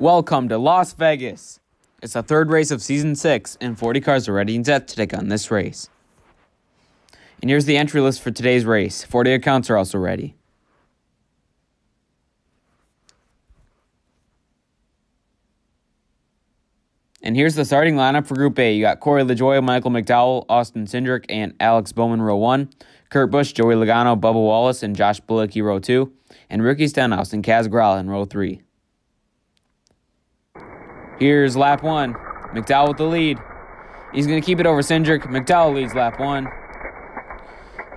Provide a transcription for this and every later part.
Welcome to Las Vegas. It's the third race of Season 6, and 40 cars are ready and set to take on this race. And here's the entry list for today's race. 40 accounts are also ready. And here's the starting lineup for Group A. You got Corey LaJoie, Michael McDowell, Austin Cindric, and Alex Bowman, row 1. Kurt Busch, Joey Logano, Bubba Wallace, and Josh Bilicki, row 2. And Ricky Stenhouse and Kaz Grala in row 3. Here's lap 1. McDowell with the lead. He's going to keep it over Cindric. McDowell leads lap 1.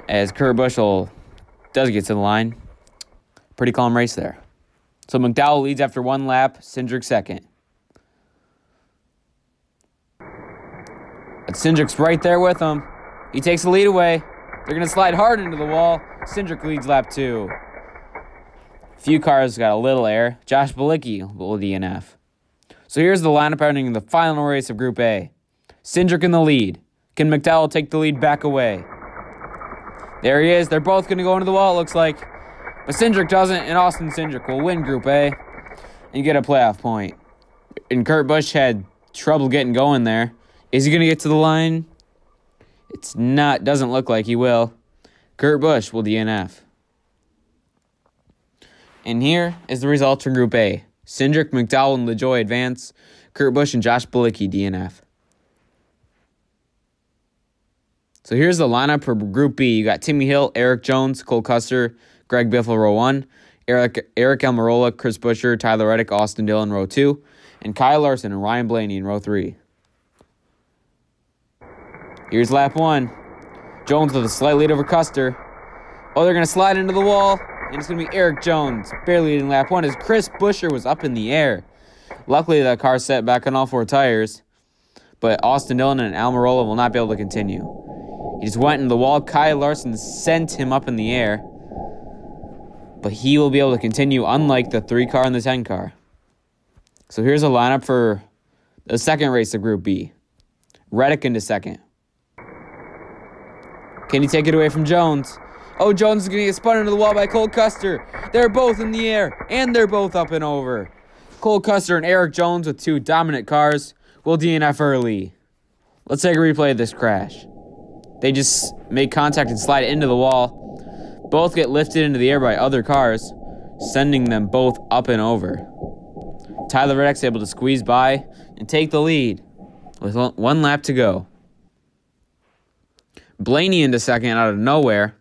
As Kurt Busch does get to the line. Pretty calm race there. So McDowell leads after 1 lap. Cindric second. But Cindric's right there with him. He takes the lead away. They're going to slide hard into the wall. Cindric leads lap 2. Few cars got a little air. Josh Bilicki will DNF. So here's the lineup entering the final race of Group A. Cindric in the lead. Can McDowell take the lead back away? There he is. They're both going to go into the wall, it looks like. But Cindric doesn't, and Austin Cindric will win Group A and get a playoff point. And Kurt Busch had trouble getting going there. Is he going to get to the line? Doesn't look like he will. Kurt Busch will DNF. And here is the results for Group A. Cindric, McDowell, and LaJoie advance. Kurt Busch and Josh Bilicki DNF. So here's the lineup for Group B. You got Timmy Hill, Eric Jones, Cole Custer, Greg Biffle, row 1. Eric Almirola, Chris Buescher, Tyler Reddick, Austin Dillon, row 2. And Kyle Larson and Ryan Blaney in row 3. Here's lap 1. Jones with a slight lead over Custer. Oh, they're going to slide into the wall. And it's going to be Eric Jones barely leading lap 1 as Chris Buescher was up in the air. Luckily, that car set back on all 4 tires. But Austin Dillon and Almirola will not be able to continue. He just went into the wall. Kyle Larson sent him up in the air. But he will be able to continue, unlike the 3 car and the 10 car. So here's a lineup for the second race of Group B. Reddick into second. Can he take it away from Jones? Oh, Jones is going to get spun into the wall by Cole Custer. They're both in the air, and they're both up and over. Cole Custer and Eric Jones with 2 dominant cars will DNF early. Let's take a replay of this crash. They just make contact and slide into the wall. Both get lifted into the air by other cars, sending them both up and over. Tyler Reddick's able to squeeze by and take the lead with 1 lap to go. Blaney into second out of nowhere.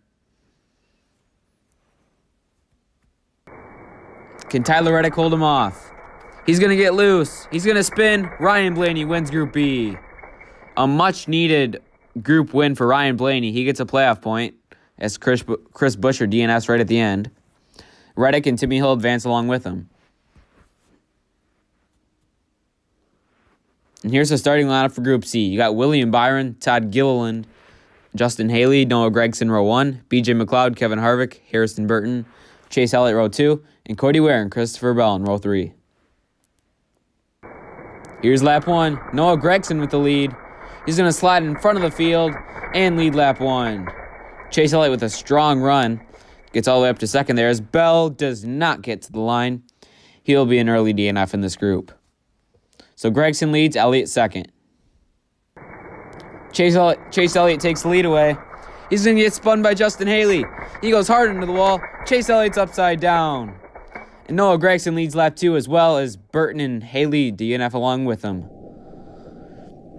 Can Tyler Reddick hold him off? He's going to get loose. He's going to spin. Ryan Blaney wins Group B. A much-needed group win for Ryan Blaney. He gets a playoff point as Chris Buescher DNFs right at the end. Reddick and Timmy Hill advance along with him. And here's the starting lineup for Group C. You got William Byron, Todd Gilliland, Justin Haley, Noah Gragson, row 1, BJ McLeod, Kevin Harvick, Harrison Burton, Chase Elliott, row 2, and Cody Ware and Christopher Bell in row 3. Here's lap 1. Noah Gragson with the lead. He's going to slide in front of the field and lead lap 1. Chase Elliott with a strong run. Gets all the way up to second there as Bell does not get to the line. He'll be an early DNF in this group. So Gragson leads, Elliott second. Chase Elliott takes the lead away. He's going to get spun by Justin Haley. He goes hard into the wall. Chase Elliott's upside down. And Noah Gragson leads lap 2 as well as Burton and Haley DNF along with him.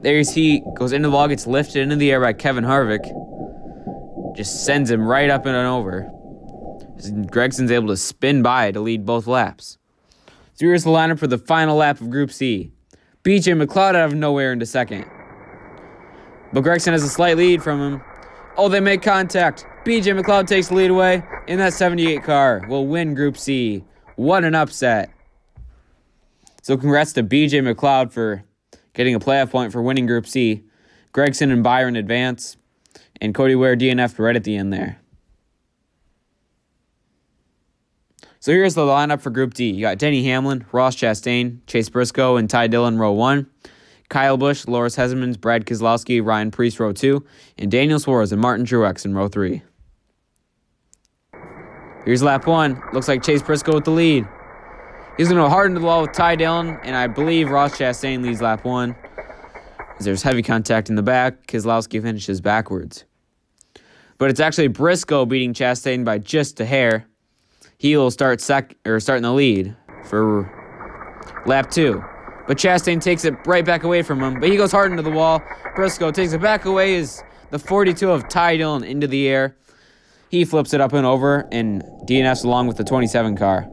There's he goes into the wall, gets lifted into the air by Kevin Harvick. Just sends him right up and over. Gregson's able to spin by to lead both laps. So here's the lineup for the final lap of Group C. BJ McLeod out of nowhere into second. But Gragson has a slight lead from him. Oh, they make contact. BJ McLeod takes the lead away, and that 78 car will win Group C. What an upset. So congrats to BJ McLeod for getting a playoff point for winning Group C. Gragson and Byron advance, and Cody Ware DNF'd right at the end there. So here's the lineup for Group D. You got Denny Hamlin, Ross Chastain, Chase Briscoe, and Ty Dillon, row 1. Kyle Busch, Loris Hesmans, Brad Keselowski, Ryan Preece, row 2. And Daniel Suarez and Martin Truex in row 3. Here's lap 1. Looks like Chase Briscoe with the lead. He's going to go hard into the wall with Ty Dillon, and I believe Ross Chastain leads lap 1. As there's heavy contact in the back, Keselowski finishes backwards. But it's actually Briscoe beating Chastain by just a hair. He will start starting the lead for lap 2. But Chastain takes it right back away from him, but he goes hard into the wall. Briscoe takes it back away as the 42 of Ty Dillon into the air. He flips it up and over and DNFs along with the 27 car.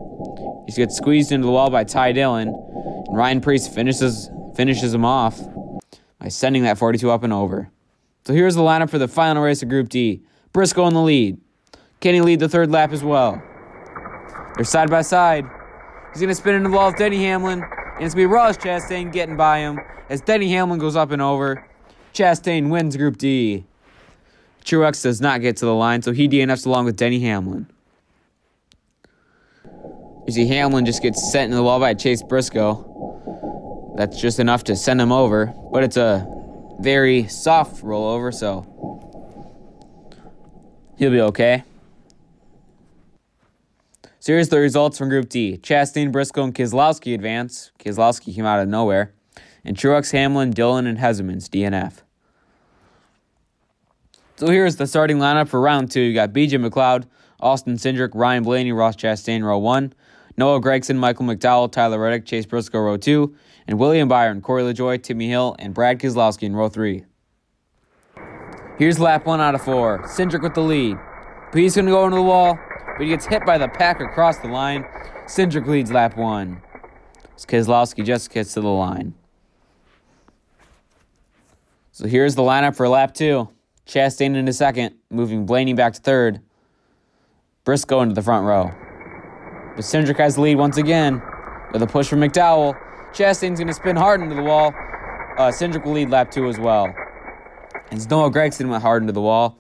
He gets squeezed into the wall by Ty Dillon, and Ryan Preece finishes him off by sending that 42 up and over. So here's the lineup for the final race of Group D. Briscoe in the lead. Can he lead the third lap as well? They're side by side. He's going to spin into the wall with Denny Hamlin, and it's going to be Ross Chastain getting by him as Denny Hamlin goes up and over. Chastain wins Group D. Truex does not get to the line, so he DNFs along with Denny Hamlin. You see Hamlin just gets sent into the wall by Chase Briscoe. That's just enough to send him over, but it's a very soft rollover, so he'll be okay. So here's the results from Group D. Chastain, Briscoe, and Keselowski advance. Keselowski came out of nowhere. And Truex, Hamlin, Dillon, and Hesseman's DNF. So here's the starting lineup for round 2. You got BJ McLeod, Austin Cindric, Ryan Blaney, Ross Chastain, row 1. Noah Gragson, Michael McDowell, Tyler Reddick, Chase Briscoe, row 2. And William Byron, Corey LaJoie, Timmy Hill, and Brad Keselowski in row 3. Here's lap 1 out of 4. Cindric with the lead. But he's going to go into the wall, but he gets hit by the pack across the line. Cindric leads lap 1. Keselowski just gets to the line. So here's the lineup for lap 2. Chastain into second, moving Blaney back to third. Briscoe into the front row. But Cindric has the lead once again with a push from McDowell. Chastain's going to spin hard into the wall. Cindric will lead lap 2 as well. And Noah Gragson went hard into the wall.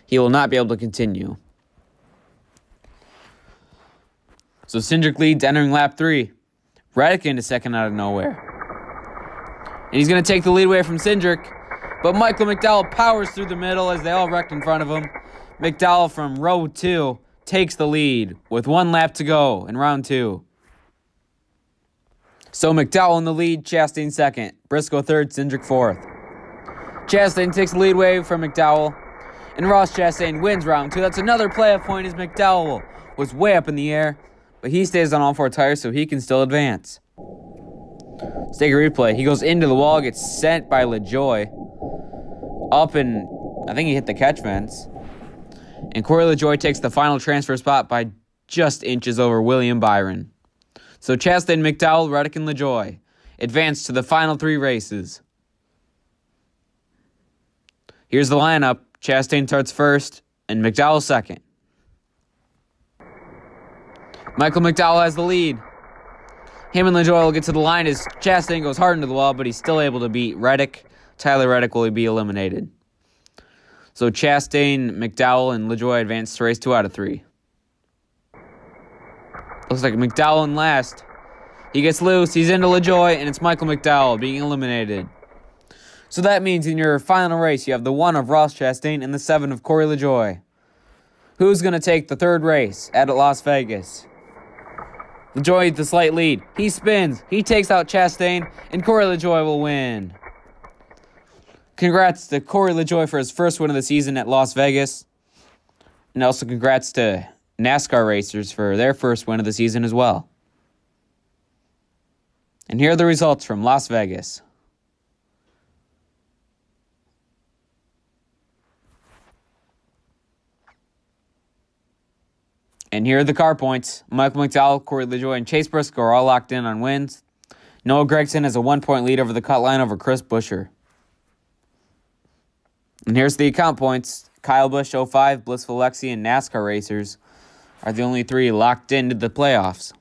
He will not be able to continue. So Cindric leads entering lap 3. Reddick into second out of nowhere. And he's going to take the lead away from Cindric. But Michael McDowell powers through the middle as they all wrecked in front of him. McDowell from row 2 takes the lead with 1 lap to go in round 2. So McDowell in the lead, Chastain second, Briscoe third, Cindric fourth. Chastain takes the lead away from McDowell, and Ross Chastain wins round 2. That's another playoff point as McDowell was way up in the air, but he stays on all 4 tires so he can still advance. Let's take a replay. He goes into the wall, gets sent by LaJoie. Up and I think he hit the catch fence. And Corey LaJoie takes the final transfer spot by just inches over William Byron. So Chastain, McDowell, Reddick, and LaJoie advance to the final 3 races. Here's the lineup. Chastain starts first and McDowell second. Michael McDowell has the lead. Him and LaJoie will get to the line as Chastain goes hard into the wall, but he's still able to beat Reddick. Tyler Reddick will be eliminated. So Chastain, McDowell, and LaJoie advance to race 2 out of 3. Looks like McDowell in last. He gets loose, he's into LaJoie, and it's Michael McDowell being eliminated. So that means in your final race, you have the 1 of Ross Chastain and the 7 of Corey LaJoie. Who's going to take the 3rd race at Las Vegas? LaJoie the slight lead. He spins, he takes out Chastain, and Corey LaJoie will win. Congrats to Corey LaJoie for his first win of the season at Las Vegas. And also congrats to NASCAR racers for their first win of the season as well. And here are the results from Las Vegas. And here are the car points. Michael McDowell, Corey LaJoie, and Chase Briscoe are all locked in on wins. Noah Gragson has a 1-point lead over the cut line over Chris Buescher. And here's the account points. Kyle Busch, 05, Blissful Lexi, and NASCAR racers are the only 3 locked into the playoffs.